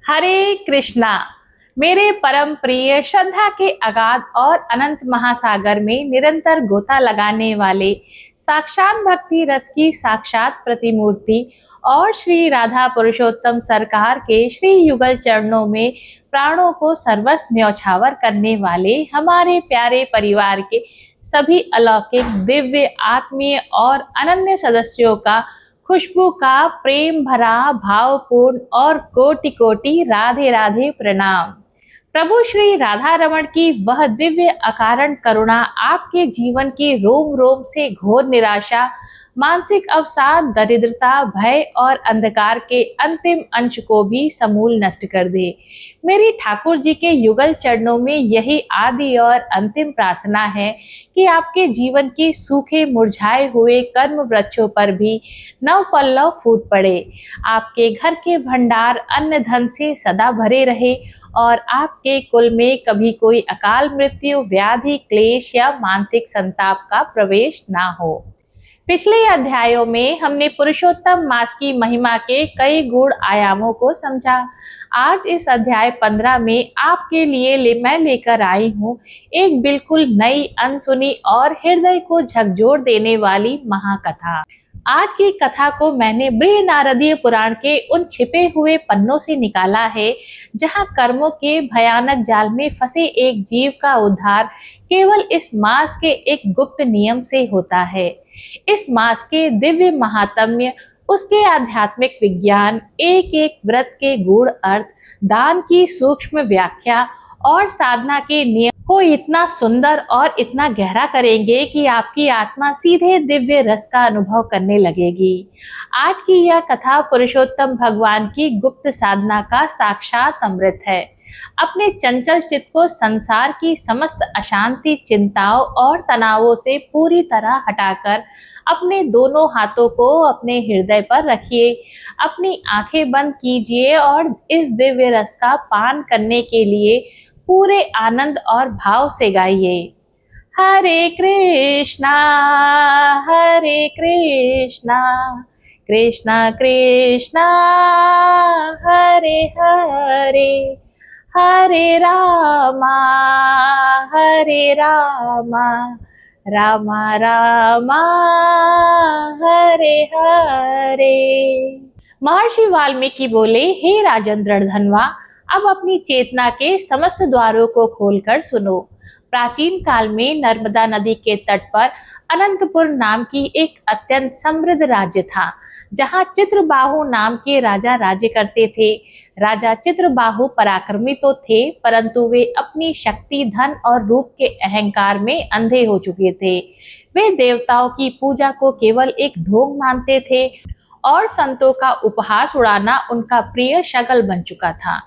हरे कृष्णा। मेरे परम प्रिय श्रद्धा के अगाध और अनंत महासागर में निरंतर गोता लगाने वाले साक्षात भक्ति रस की साक्षात प्रतिमूर्ति और श्री राधा पुरुषोत्तम सरकार के श्री युगल चरणों में प्राणों को सर्वस्व न्यौछावर करने वाले हमारे प्यारे परिवार के सभी अलौकिक दिव्य आत्मीय और अनन्य सदस्यों का खुशबू का प्रेम भरा भावपूर्ण और कोटि कोटि राधे राधे प्रणाम। प्रभु श्री राधा रमण की वह दिव्य अकारण करुणा आपके जीवन की रोम रोम से घोर निराशा, मानसिक अवसाद, दरिद्रता, भय और अंधकार के अंतिम अंश को भी समूल नष्ट कर दे। मेरी ठाकुर जी के युगल चरणों में यही आदि और अंतिम प्रार्थना है कि आपके जीवन के सूखे मुरझाए हुए कर्म वृक्षों पर भी नव पल्लव फूट पड़े, आपके घर के भंडार अन्न धन से सदा भरे रहे और आपके कुल में कभी कोई अकाल मृत्यु, व्याधि, क्लेश या मानसिक संताप का प्रवेश ना हो। पिछले अध्यायों में हमने पुरुषोत्तम मास की महिमा के कई गुण आयामों को समझा। आज इस अध्याय 15 में आपके लिए मैं लेकर आई हूँ एक बिल्कुल नई, अनसुनी और हृदय को झकझोर देने वाली महाकथा। आज की कथा को मैंने बृहनारदीय पुराण के उन छिपे हुए पन्नों से निकाला है जहां कर्मों के भयानक जाल में फंसे एक जीव का उद्धार केवल इस मास के एक गुप्त नियम से होता है। इस मास के दिव्य महात्म्य, उसके आध्यात्मिक विज्ञान, एक एक व्रत के गूढ़ अर्थ, दान की सूक्ष्म व्याख्या और साधना के नियम को इतना सुंदर और इतना गहरा करेंगे कि आपकी आत्मा सीधे दिव्य रस का अनुभव करने लगेगी। आज की यह कथा पुरुषोत्तम भगवान की गुप्त साधना का साक्षात अमृत है। अपने चंचल चित्त को संसार की समस्त अशांति, चिंताओं और तनावों से पूरी तरह हटाकर अपने दोनों हाथों को अपने हृदय पर रखिए, अपनी आंखें बंद कीजिए और इस दिव्य रस का पान करने के लिए पूरे आनंद और भाव से गाइए। हरे कृष्णा कृष्णा कृष्णा हरे हरे, हरे रामा रामा रामा हरे हरे। महर्षि वाल्मीकि बोले, हे राजन दृढ़धनवा, अब अपनी चेतना के समस्त द्वारों को खोलकर सुनो। प्राचीन काल में नर्मदा नदी के तट पर अनंतपुर नाम की एक अत्यंत समृद्ध राज्य था, जहां चित्रबाहु नाम के राजा राज्य करते थे। राजा चित्रबाहु पराक्रमी तो थे, परंतु वे अपनी शक्ति, धन और रूप के अहंकार में अंधे हो चुके थे। वे देवताओं की पूजा को केवल एक ढोंग मानते थे और संतों का उपहास उड़ाना उनका प्रिय शगल बन चुका था।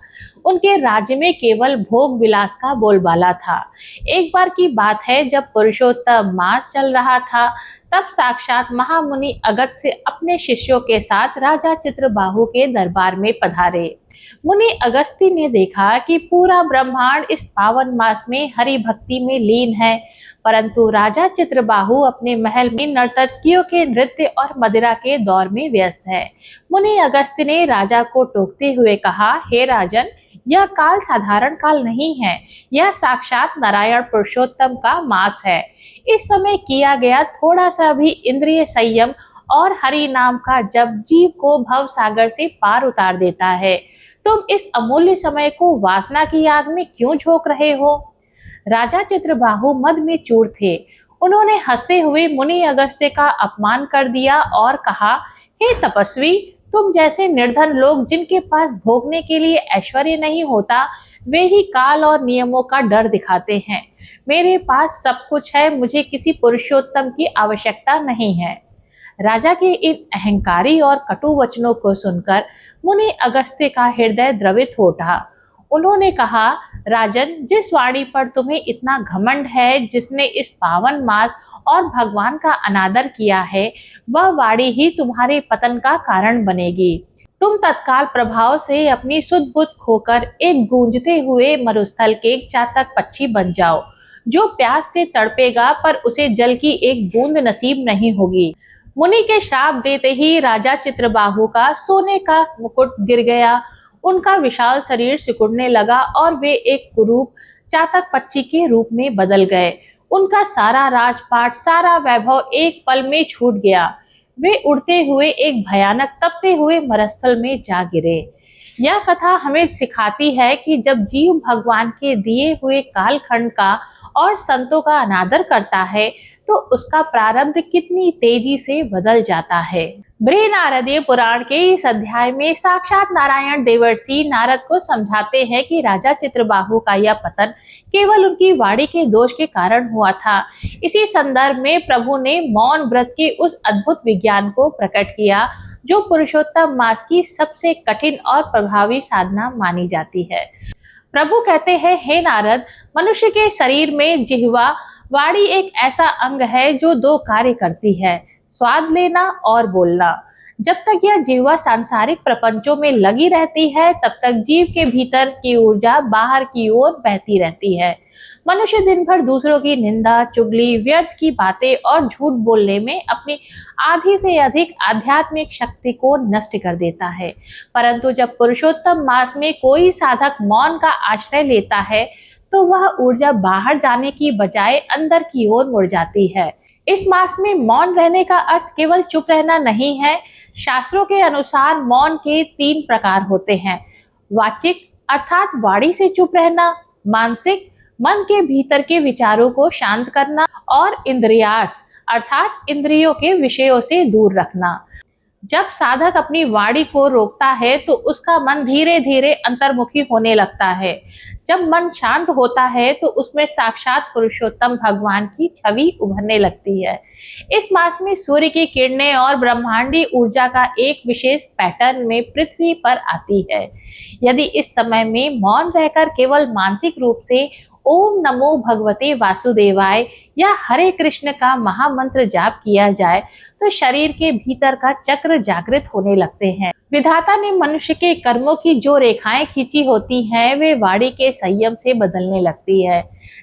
उनके राज्य में केवल भोग विलास का बोलबाला था। एक बार की बात है, जब पुरुषोत्तम मास चल रहा था, तब साक्षात महामुनि अगस्त्य से अपने शिष्यों के साथ राजा चित्रबाहु के दरबार में पधारे। मुनि अगस्त्य ने देखा कि पूरा ब्रह्मांड इस पावन मास में हरि भक्ति में लीन है, परंतु राजा चित्रबाहु अपने महल में नर्तकियों के नृत्य और मदिरा के दौर में व्यस्त है। मुनि अगस्त्य ने राजा को टोकते हुए कहा, हे राजन, यह काल साधारण काल नहीं है, यह साक्षात नारायण पुरुषोत्तम का मास है। इस समय किया गया थोड़ा सा भी इंद्रिय संयम और हरि नाम का जप जीव को भव सागर से पार उतार देता है। तुम इस अमूल्य समय को वासना की आग में क्यों झोंक रहे हो? राजा चित्रबाहु मद में चूर थे। उन्होंने हंसते हुए मुनि अगस्त्य का अपमान कर दिया और कहा, हे तपस्वी, तुम जैसे निर्धन लोग जिनके पास भोगने के लिए ऐश्वर्य नहीं होता, वे ही काल और नियमों का डर दिखाते हैं। मेरे पास सब कुछ है, मुझे किसी पुरुषोत्तम की आवश्यकता नहीं है। राजा के इन अहंकारी और कटु वचनों को सुनकर मुनि अगस्त्य का हृदय द्रवित हो उठा। उन्होंने कहा, राजन, जिस वाणी पर तुम्हें इतना घमंड है, जिसने इस पावन मास और भगवान का अनादर किया है, वह वाणी ही तुम्हारे पतन का कारण बनेगी। तुम तत्काल प्रभाव से अपनी सुध बुद्ध खोकर एक गूंजते हुए मरुस्थल के चातक पक्षी बन जाओ, जो प्यास से तड़पेगा पर उसे जल की एक बूंद नसीब नहीं होगी। मुनि के श्राप देते ही राजा चित्रबाहु का सोने का मुकुट गिर गया। उनका विशाल शरीर सिकुड़ने लगा और वे एक कुरूप चातक पक्षी के रूप में बदल गए। उनका सारा राजपाट, सारा वैभव एक पल में छूट गया। वे उड़ते हुए एक भयानक तपते हुए मरुस्थल में जा गिरे। यह कथा हमें सिखाती है कि जब जीव भगवान के दिए हुए कालखंड का और संतों का अनादर करता है तो उसका प्रारब्ध कितनी तेजी से बदल जाता है। बृहनारदीय पुराण के इस अध्याय में साक्षात नारायण देवर्षि नारद को समझाते हैं कि राजा चित्रबाहु का यह पतन केवल उनकी वाणी के दोष के कारण हुआ था। इसी संदर्भ में प्रभु ने मौन व्रत के उस अद्भुत विज्ञान को प्रकट किया जो पुरुषोत्तम मास की सबसे कठिन और प्रभावी साधना मानी जाती है। प्रभु कहते हैं, हे नारद, मनुष्य के शरीर में जिह्वा वाणी एक ऐसा अंग है जो दो कार्य करती है, स्वाद लेना और बोलना। जब तक यह जिह्वा सांसारिक प्रपंचों में लगी रहती है तब तक जीव के भीतर की ऊर्जा बाहर की ओर बहती रहती है। मनुष्य दिन भर दूसरों की निंदा, चुगली, व्यर्थ की बातें और झूठ बोलने में अपनी आधी से अधिक आध्यात्मिक शक्ति को नष्ट कर देता है। परंतु जब पुरुषोत्तम मास में कोई साधक मौन का आश्रय लेता है तो वह ऊर्जा बाहर जाने की बजाय अंदर की ओर मुड़ जाती है। इस मास में मौन रहने का अर्थ केवल चुप रहना नहीं है। शास्त्रों के अनुसार मौन के 3 प्रकार होते हैं। वाचिक अर्थात वाणी से चुप रहना, मानसिक मन के भीतर के विचारों को शांत करना और इंद्रियार्थ अर्थात इंद्रियों के विषयों से दूर रखना। जब साधक अपनी वाणी को रोकता है तो उसका मन धीरे धीरे अंतर्मुखी होने लगता है। जब मन शांत होता है तो उसमें साक्षात पुरुषोत्तम भगवान की छवि उभरने लगती है। इस मास में सूर्य की किरणें और ब्रह्मांडीय ऊर्जा का एक विशेष पैटर्न में पृथ्वी पर आती है। यदि इस समय में मौन रहकर केवल मानसिक रूप से ओम नमो भगवते वासुदेवाय या हरे कृष्ण का महामंत्र जाप किया जाए तो शरीर के भीतर का चक्र जागृत होने लगते हैं। विधाता ने मनुष्य के कर्मों की जो रेखाएं खींची होती हैं वे वाणी के संयम से बदलने लगती है।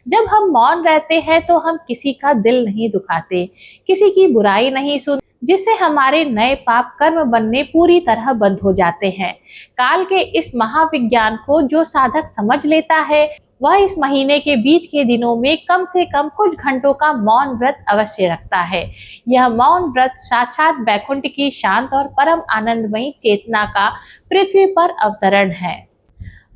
जब हम मौन रहते हैं तो हम किसी का दिल नहीं दुखाते, किसी की बुराई नहीं सुनते, जिससे हमारे नए पाप कर्म बनने पूरी तरह बंद हो जाते हैं। काल के इस महाविज्ञान को जो साधक समझ लेता है वह इस महीने के बीच के दिनों में कम से कम कुछ घंटों का मौन व्रत अवश्य रखता है। यह मौन व्रत साक्षात वैकुंठ की शांत और परम आनंदमयी चेतना का पृथ्वी पर अवतरण है।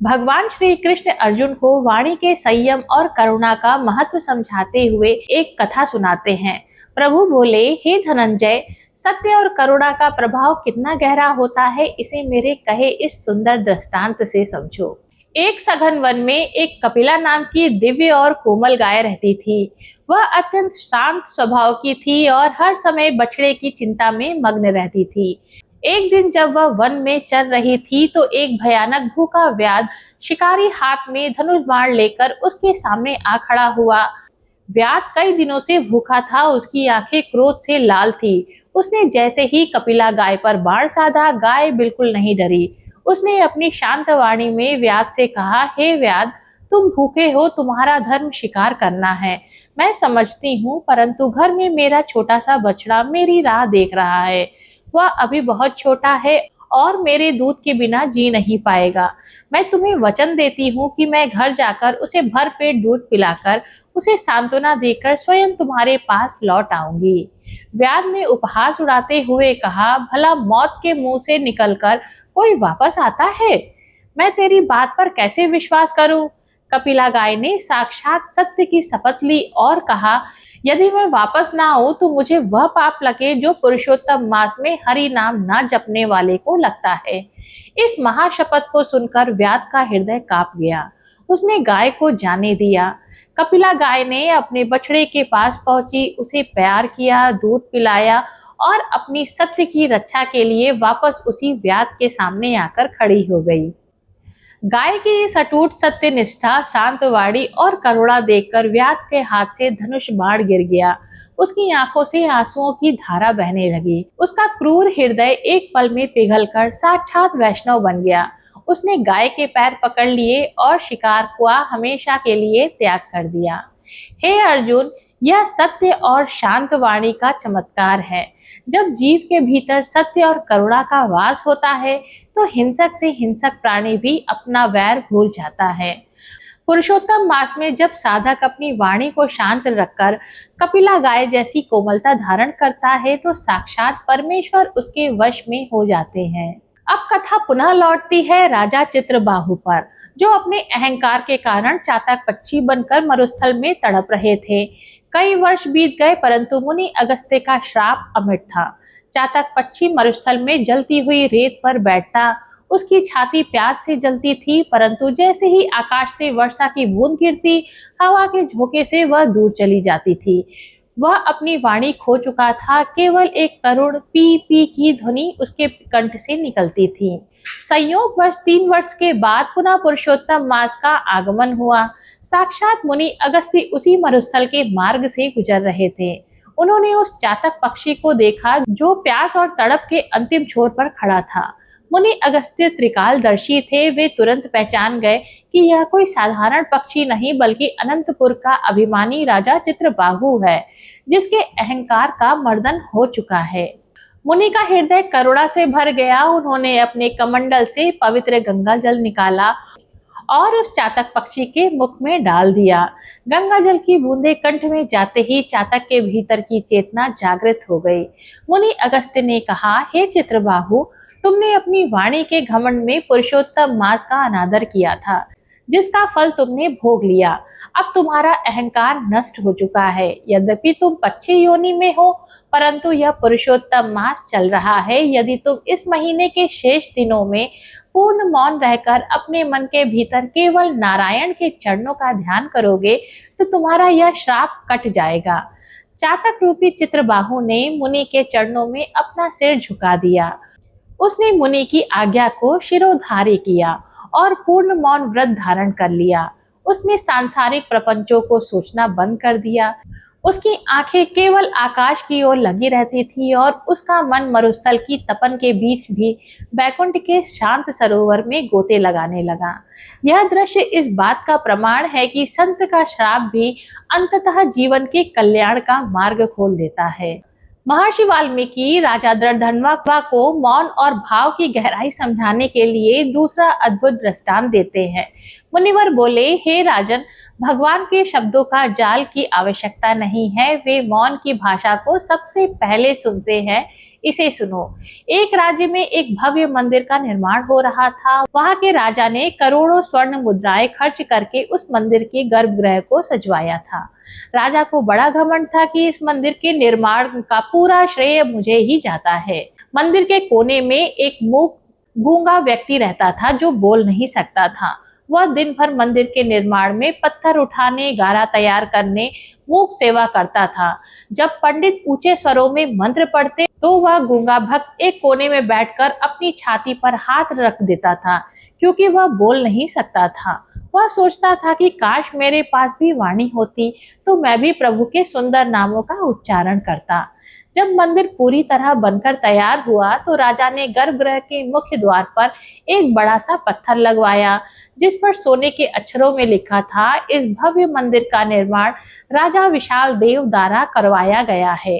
भगवान श्री कृष्ण अर्जुन को वाणी के संयम और करुणा का महत्व समझाते हुए एक कथा सुनाते हैं। प्रभु बोले, हे धनंजय, सत्य और करुणा का प्रभाव कितना गहरा होता है इसे मेरे कहे इस सुंदर दृष्टांत से समझो। एक सघन वन में एक कपिला नाम की दिव्य और कोमल गाय रहती थी। वह अत्यंत शांत स्वभाव की थी और हर समय बछड़े की चिंता में मग्न रहती थी। एक दिन जब वह वन में चल रही थी तो एक भयानक भूखा व्याध शिकारी हाथ में धनुष बाण लेकर उसके सामने आ खड़ा हुआ। व्याध कई दिनों से भूखा था, उसकी आंखें क्रोध से लाल थी। उसने जैसे ही कपिला गाय पर बाण साधा, गाय बिल्कुल नहीं डरी। उसने अपनी शांत वाणी में व्याध से कहा, हे व्याध, तुम भूखे हो, तुम्हारा धर्म शिकार करना है, मैं समझती हूँ, परंतु घर में मेरा छोटा सा बछड़ा मेरी राह देख रहा है। वह अभी बहुत छोटा है और मेरे दूध के बिना जी नहीं पाएगा। मैं तुम्हें वचन देती हूँ कि मैं घर जाकर उसे भर पेट दूध पिलाकर उसे सांत्वना देकर स्वयं तुम्हारे पास लौट आऊंगी। व्याध ने उपहास उड़ाते हुए कहा, भला मौत के मुंह से निकलकर कोई वापस आता है? मैं तेरी बात पर कैसे विश्वास करूं? कपिला गाय ने साक्षात सत्य की शपथ ली और कहा, यदि मैं वापस ना आऊं तो मुझे वह पाप लगे जो पुरुषोत्तम मास में हरि नाम ना जपने वाले को लगता है। इस महाशपथ को सुनकर व्याध का हृदय कांप गया। उसने गाय को जाने दिया। कपिला गाय ने अपने बछड़े के पास पहुंची, उसे प्यार किया, दूध पिलाया और अपनी सत्य की रक्षा के लिए वापस उसी व्याध के सामने आकर खड़ी हो गई। गाय की इस अटूट सत्य निष्ठा, शांत वाणी और करुणा देखकर व्याध के हाथ से धनुष बाण गिर गया। उसकी आंखों से आंसुओं की धारा बहने लगी। उसका क्रूर हृदय एक पल में पिघलकर साक्षात वैष्णव बन गया। उसने गाय के पैर पकड़ लिए और शिकार को हमेशा के लिए त्याग कर दिया। हे अर्जुन, यह सत्य और शांत वाणी का चमत्कार है। जब जीव के भीतर सत्य और करुणा का वास होता है तो हिंसक से हिंसक प्राणी भी अपना वैर भूल जाता है। पुरुषोत्तम मास में जब साधक अपनी वाणी को शांत रखकर कपिला गाय जैसी कोमलता धारण करता है तो साक्षात परमेश्वर उसके वश में हो जाते हैं। अब कथा पुनः लौटती है राजा चित्रबाहु पर, जो अपने अहंकार के कारण चातक पक्षी बनकर मरुस्थल में तड़प रहे थे। कई वर्ष बीत गए परंतु मुनि अगस्त्य का श्राप अमिट था। चातक पक्षी मरुस्थल में जलती हुई रेत पर बैठता। उसकी छाती प्यास से जलती थी, परंतु जैसे ही आकाश से वर्षा की बूंद गिरती, हवा के झोंके से वह दूर चली जाती थी। वह अपनी वाणी खो चुका था, केवल एक करुण पी पी की ध्वनि उसके कंठ से निकलती थी। संयोगवश 3 वर्ष के बाद पुनः पुरुषोत्तम मास का आगमन हुआ। साक्षात मुनि अगस्त्य उसी मरुस्थल के मार्ग से गुजर रहे थे। उन्होंने उस चातक पक्षी को देखा जो प्यास और तड़प के अंतिम छोर पर खड़ा था। मुनि अगस्त्य त्रिकालदर्शी थे। वे तुरंत पहचान गए कि यह कोई साधारण पक्षी नहीं बल्कि अनंतपुर का अभिमानी राजा चित्रबाहु है, जिसके अहंकार का मर्दन हो चुका है। मुनि का हृदय करुणा से भर गया। उन्होंने अपने कमंडल से पवित्र गंगा जल निकाला और उस चातक पक्षी के मुख में डाल दिया। गंगा जल की बूंदें कंठ में जाते ही चातक के भीतर की चेतना जागृत हो गई। मुनि अगस्त्य ने कहा, हे चित्रबाहु, तुमने अपनी वाणी के घमंड में पुरुषोत्तम मास का अनादर किया था, जिसका फल तुमने भोग लिया। अब तुम्हारा अहंकार नष्ट हो चुका है। यद्यपि तुम पक्षी योनि में हो, परंतु यह पुरुषोत्तम मास चल रहा है। यदि तुम इस महीने के शेष दिनों में पूर्ण मौन रहकर अपने मन के भीतर केवल नारायण के चरणों का ध्यान करोगे तो तुम्हारा यह श्राप कट जाएगा। चातक रूपी चित्रबाहु ने मुनि के चरणों में अपना सिर झुका दिया। उसने मुनि की आज्ञा को शिरोधार्य किया और पूर्ण मौन व्रत धारण कर लिया। उसने सांसारिक प्रपंचों को सोचना बंद कर दिया। उसकी आंखें केवल आकाश की ओर लगी रहती थी और उसका मन मरुस्थल की तपन के बीच भी बैकुंठ के शांत सरोवर में गोते लगाने लगा। यह दृश्य इस बात का प्रमाण है कि संत का श्राप भी अंततः जीवन के कल्याण का मार्ग खोल देता है। महर्षि वाल्मीकि राजा दृढ़धनवा को मौन और भाव की गहराई समझाने के लिए दूसरा अद्भुत दृष्टांत देते हैं। मुनिवर बोले, हे राजन, भगवान के शब्दों का जाल की आवश्यकता नहीं है। वे मौन की भाषा को सबसे पहले सुनते हैं। इसे सुनो। एक राज्य में एक भव्य मंदिर का निर्माण हो रहा था। वहां के राजा ने करोड़ों स्वर्ण मुद्राएं खर्च करके उस मंदिर के गर्भगृह को सजवाया था। राजा को बड़ा घमंड था कि इस मंदिर के निर्माण का पूरा श्रेय मुझे ही जाता है। मंदिर के कोने में एक मूक गूंगा व्यक्ति रहता था जो बोल नहीं सकता था। वह दिन भर मंदिर के निर्माण में पत्थर उठाने, गारा तैयार करने, मूक सेवा करता था। जब पंडित ऊंचे स्वरों में मंत्र पढ़ते तो वह गूंगा भक्त एक कोने में बैठकर अपनी छाती पर हाथ रख देता था, क्योंकि वह बोल नहीं सकता था। वह सोचता था कि काश मेरे पास भी वाणी होती तो मैं भी प्रभु के सुंदर नामों का उच्चारण करता। जब मंदिर पूरी तरह बनकर तैयार हुआ तो राजा ने गर्भगृह के मुख्य द्वार पर एक बड़ा सा पत्थर लगवाया, जिस पर सोने के अक्षरों में लिखा था, इस भव्य मंदिर का निर्माण राजा विशाल देव द्वारा करवाया गया है।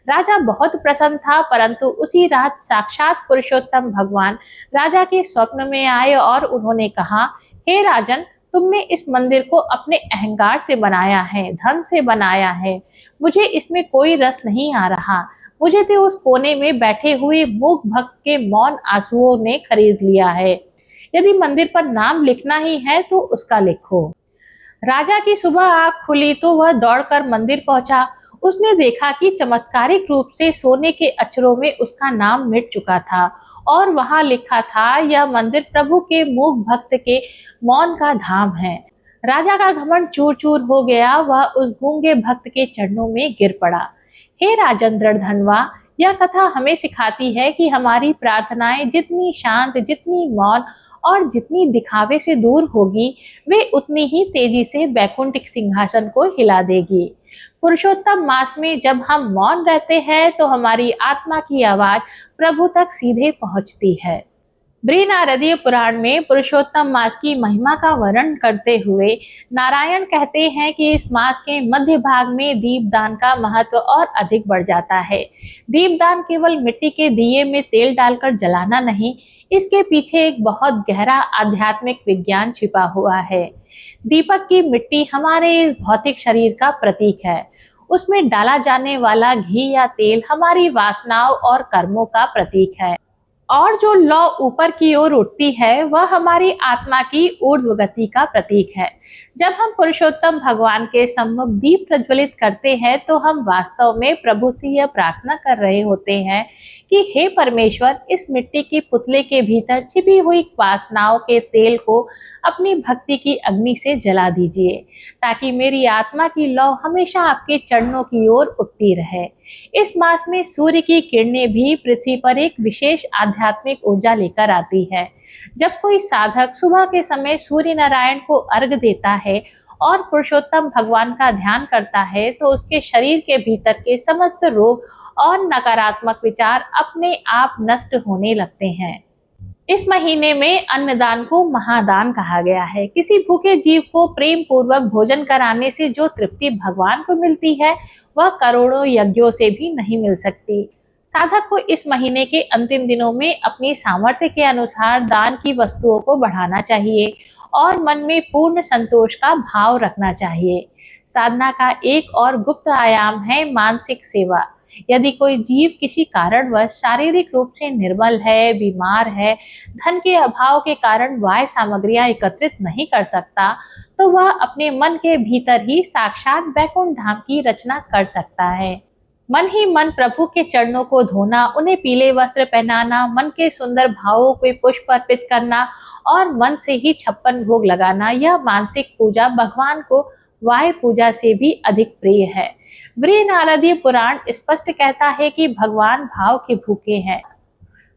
राजा बहुत प्रसन्न था, परंतु उसी रात साक्षात पुरुषोत्तम भगवान राजा के स्वप्न में आए और उन्होंने कहा, हे राजन, तुमने इस मंदिर को अपने अहंकार से बनाया है, धन से बनाया है। मुझे इसमें कोई रस नहीं आ रहा। मुझे तो उस कोने में बैठे हुए मूक भक्त के मौन आंसुओं ने खरीद लिया है। यदि मंदिर पर नाम लिखना ही है तो उसका लिखो। राजा की सुबह आंख खुली तो वह दौड़कर मंदिर पहुंचा। उसने देखा कि चमत्कारिक रूप से सोने के अक्षरों में उसका नाम मिट चुका था और वहां लिखा था, यह मंदिर प्रभु के मूक भक्त के मौन का धाम है। राजा का घमंड चूर चूर हो गया। वह उस गूंगे भक्त के चरणों में गिर पड़ा। हे राजन दृढ़धनवा, यह कथा हमें सिखाती है कि हमारी प्रार्थनाएं जितनी शांत, जितनी मौन और जितनी दिखावे से दूर होगी, वे उतनी ही तेजी से बैकुंठ सिंहासन को हिला देगी। पुरुषोत्तम मास में जब हम मौन रहते हैं तो हमारी आत्मा की आवाज प्रभु तक सीधे पहुंचती है। बृहनारदीय पुराण में पुरुषोत्तम मास की महिमा का वर्णन करते हुए नारायण कहते हैं कि इस मास के मध्य भाग में दीपदान का महत्व और अधिक बढ़ जाता है। दीपदान केवल मिट्टी के दिए में तेल डालकर जलाना नहीं, इसके पीछे एक बहुत गहरा आध्यात्मिक विज्ञान छिपा हुआ है। दीपक की मिट्टी हमारे इस भौतिक शरीर का प्रतीक है। उसमें डाला जाने वाला घी या तेल हमारी वासनाओं और कर्मों का प्रतीक है, और जो लौ ऊपर की ओर उठती है वह हमारी आत्मा की ऊर्ध्व गति का प्रतीक है। जब हम पुरुषोत्तम भगवान के सम्मुख दीप प्रज्वलित करते हैं तो हम वास्तव में प्रभु से यह प्रार्थना कर रहे होते हैं कि हे परमेश्वर, इस मिट्टी की पुतले के भीतर छिपी हुई वासनाओं के तेल को अपनी भक्ति की अग्नि से जला दीजिए, ताकि मेरी आत्मा की लौ हमेशा आपके चरणों की ओर उठती रहे। इस मास में सूर्य की किरणें भी पृथ्वी पर एक विशेष आध्यात्मिक ऊर्जा लेकर आती है। जब कोई साधक सुबह के समय सूर्य नारायण को अर्घ देता है और पुरुषोत्तम भगवान का ध्यान करता है तो उसके शरीर के भीतर के समस्त रोग और नकारात्मक विचार अपने आप नष्ट होने लगते हैं। इस महीने में अन्नदान को महादान कहा गया है। किसी भूखे जीव को प्रेम पूर्वक भोजन कराने से जो तृप्ति भगवान को मिलती है वह करोड़ों यज्ञों से भी नहीं मिल सकती। साधक को इस महीने के अंतिम दिनों में अपनी सामर्थ्य के अनुसार दान की वस्तुओं को बढ़ाना चाहिए और मन में पूर्ण संतोष का भाव रखना चाहिए। साधना का एक और गुप्त आयाम है मानसिक सेवा। यदि कोई जीव किसी कारणवश शारीरिक रूप से निर्बल है, बीमार है, धन के अभाव के कारण वाय सामग्रियां एकत्रित नहीं कर सकता, तो वह अपने मन के भीतर ही साक्षात वैकुंठ धाम की रचना कर सकता है। मन ही मन प्रभु के चरणों को धोना, उन्हें पीले वस्त्र पहनाना, मन के सुंदर भावों को पुष्प अर्पित करना और मन से ही 56 भोग लगाना, यह मानसिक पूजा भगवान को वाय पूजा से भी अधिक प्रिय है। बृहनारदीय पुराण स्पष्ट कहता है कि भगवान भाव के भूखे हैं,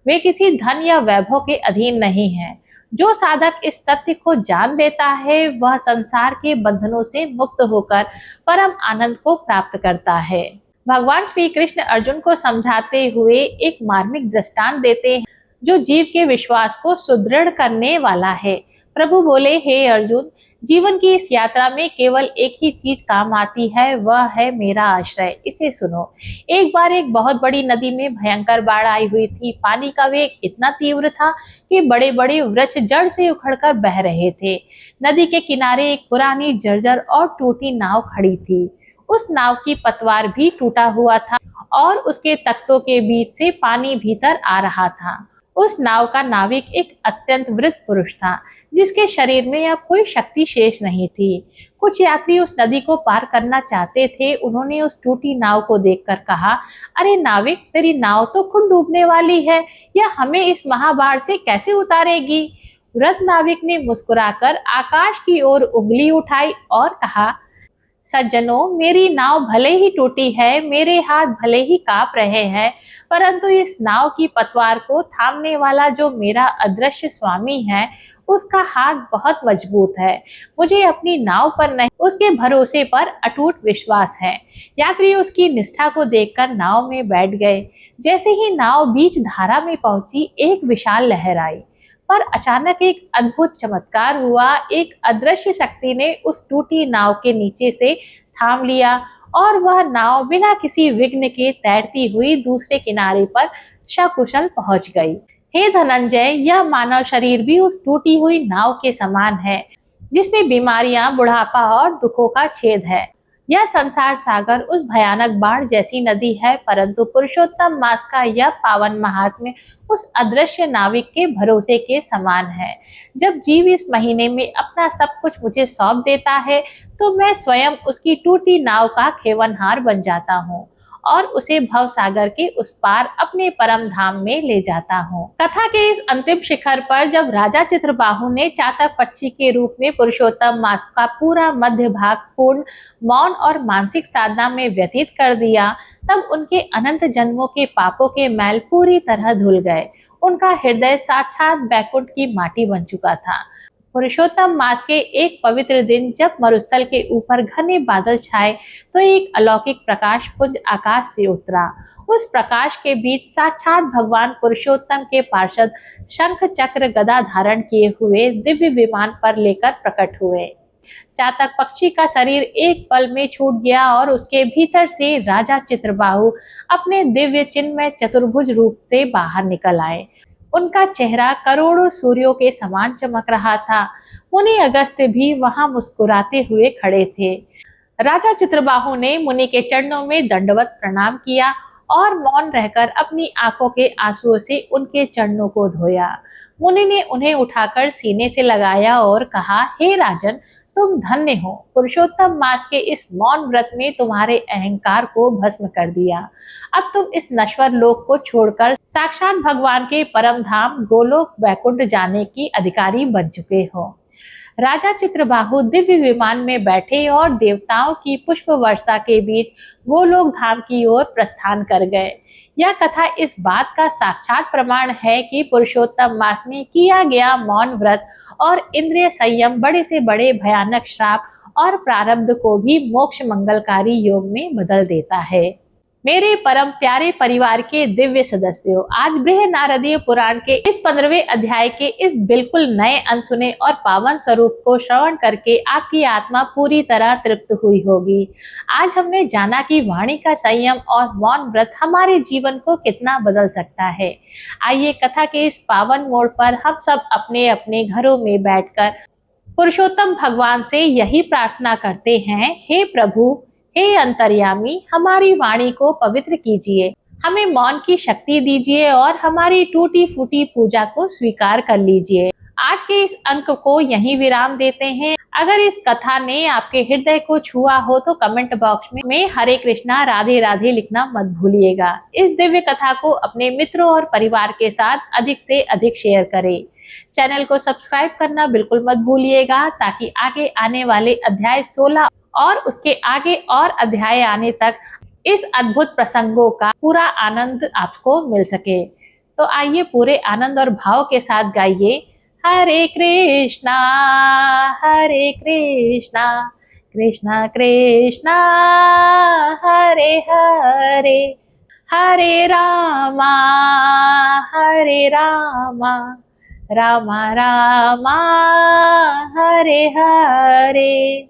वे किसी धन या वैभव के अधीन नहीं हैं। जो साधक इस सत्य को जान लेता है वह संसार के बंधनों से मुक्त होकर परम आनंद को प्राप्त करता है। भगवान श्री कृष्ण अर्जुन को समझाते हुए एक मार्मिक दृष्टांत देते हैं जो जीव के विश्वास को सुदृढ़ करने वाला है। प्रभु बोले, हे अर्जुन, जीवन की इस यात्रा में केवल एक ही चीज काम आती है, वह है मेरा आश्रय। इसे सुनो। एक बार एक बहुत बड़ी नदी में भयंकर बाढ़ आई हुई थी। पानी का वेग इतना तीव्र था कि बड़े बड़े वृक्ष जड़ से उखड़कर बह रहे थे। नदी के किनारे एक पुरानी जर्जर और टूटी नाव खड़ी थी। उस नाव की पतवार भी टूटा हुआ था और उसके तख्तों के बीच से पानी भीतर आ रहा था। उस नाव का नाविक एक अत्यंत वृद्ध पुरुष था जिसके शरीर में अब कोई शक्ति शेष नहीं थी। कुछ यात्री उस नदी को पार करना चाहते थे। उन्होंने उस टूटी नाव को देखकर कहा, अरे नाविक, तेरी नाव तो खुद डूबने वाली है, यह हमें इस महाबाढ़ से कैसे उतारेगी? वृद्ध नाविक ने मुस्कुराकर आकाश की ओर उंगली उठाई और कहा, सज्जनों, मेरी नाव भले ही टूटी है, मेरे हाथ भले ही कांप रहे हैं, परंतु इस नाव की पतवार को थामने वाला जो मेरा अदृश्य स्वामी है उसका हाथ बहुत मजबूत है। मुझे अपनी नाव पर नहीं, उसके भरोसे पर अटूट विश्वास है। यात्री उसकी निष्ठा को देखकर नाव में बैठ गए। जैसे ही नाव बीच धारा में पहुंची, एक विशाल लहर आई, पर अचानक एक अद्भुत चमत्कार हुआ। एक अदृश्य शक्ति ने उस टूटी नाव के नीचे से थाम लिया और वह नाव बिना किसी विघ्न के तैरती हुई दूसरे किनारे पर सकुशल पहुंच गई। हे धनंजय, यह मानव शरीर भी उस टूटी हुई नाव के समान है जिसमें बीमारियां, बुढ़ापा और दुखों का छेद है। यह संसार सागर उस भयानक बाढ़ जैसी नदी है, परंतु पुरुषोत्तम मास का यह पावन महात्म्य उस अदृश्य नाविक के भरोसे के समान है। जब जीव इस महीने में अपना सब कुछ मुझे सौंप देता है तो मैं स्वयं उसकी टूटी नाव का खेवनहार बन जाता हूँ और उसे भव सागर के उस पार अपने परम धाम में ले जाता हूँ। कथा के इस अंतिम शिखर पर जब राजा चित्रबाहु ने चातक पक्षी के रूप में पुरुषोत्तम मास का पूरा मध्य भाग पूर्ण मौन और मानसिक साधना में व्यतीत कर दिया, तब उनके अनंत जन्मों के पापों के मैल पूरी तरह धुल गए। उनका हृदय साक्षात बैकुंठ की माटी बन चुका था। पुरुषोत्तम मास के एक पवित्र दिन जब मरुस्थल के ऊपर घने बादल छाए तो एक अलौकिक प्रकाश पुंज आकाश से उतरा। उस प्रकाश के बीच साक्षात भगवान पुरुषोत्तम के पार्षद शंख चक्र गदा धारण किए हुए दिव्य विमान पर लेकर प्रकट हुए। चातक पक्षी का शरीर एक पल में छूट गया और उसके भीतर से राजा चित्रबाहु अपने दिव्य चिन्मय चतुर्भुज रूप से बाहर निकल आए। उनका चेहरा करोड़ों सूर्यों के समान चमक रहा था। मुनि अगस्त्य भी वहां मुस्कुराते हुए खड़े थे। राजा चित्रबाहु ने मुनि के चरणों में दंडवत प्रणाम किया और मौन रहकर अपनी आंखों के आंसुओं से उनके चरणों को धोया। मुनि ने उन्हें उठाकर सीने से लगाया और कहा, हे राजन, तुम धन्य हो। पुरुषोत्तम मास के इस मौन व्रत में तुम्हारे अहंकार को भस्म कर दिया। अब तुम इस नश्वर लोक को छोड़कर साक्षात भगवान के परम धाम गोलोक वैकुंठ जाने की अधिकारी बन चुके हो। राजा चित्रबाहु दिव्य विमान में बैठे और देवताओं की पुष्प वर्षा के बीच गोलोक धाम की ओर प्रस्थान कर गए। यह कथा इस बात का साक्षात प्रमाण है कि पुरुषोत्तम मास में किया गया मौन व्रत और इंद्रिय संयम बड़े से बड़े भयानक श्राप और प्रारब्ध को भी मोक्ष मंगलकारी योग में बदल देता है। मेरे परम प्यारे परिवार के दिव्य सदस्यों, आज बृहनारदीय पुराण के इस 15वें अध्याय के इस बिल्कुल नए अनसुने और पावन स्वरूप को श्रवण करके आपकी आत्मा पूरी तरह तृप्त हुई होगी। आज हमने जाना कि वाणी का संयम और मौन व्रत हमारे जीवन को कितना बदल सकता है। आइए कथा के इस पावन मोड़ पर हम सब अपने अपने घरों में बैठकर पुरुषोत्तम भगवान से यही प्रार्थना करते हैं, हे प्रभु, हे अंतर्यामी, हमारी वाणी को पवित्र कीजिए, हमें मौन की शक्ति दीजिए और हमारी टूटी फूटी पूजा को स्वीकार कर लीजिए। आज के इस अंक को यहीं विराम देते हैं। अगर इस कथा ने आपके हृदय को छुआ हो तो कमेंट बॉक्स में हरे कृष्णा राधे राधे लिखना मत भूलिएगा। इस दिव्य कथा को अपने मित्रों और परिवार के साथ अधिक से अधिक शेयर करें। चैनल को सब्सक्राइब करना बिल्कुल मत भूलिएगा ताकि आगे आने वाले अध्याय 16 और उसके आगे और अध्याय आने तक इस अद्भुत प्रसंगों का पूरा आनंद आपको मिल सके। तो आइए पूरे आनंद और भाव के साथ गाइए, हरे कृष्णा कृष्णा कृष्णा हरे हरे, हरे रामा रामा रामा हरे हरे।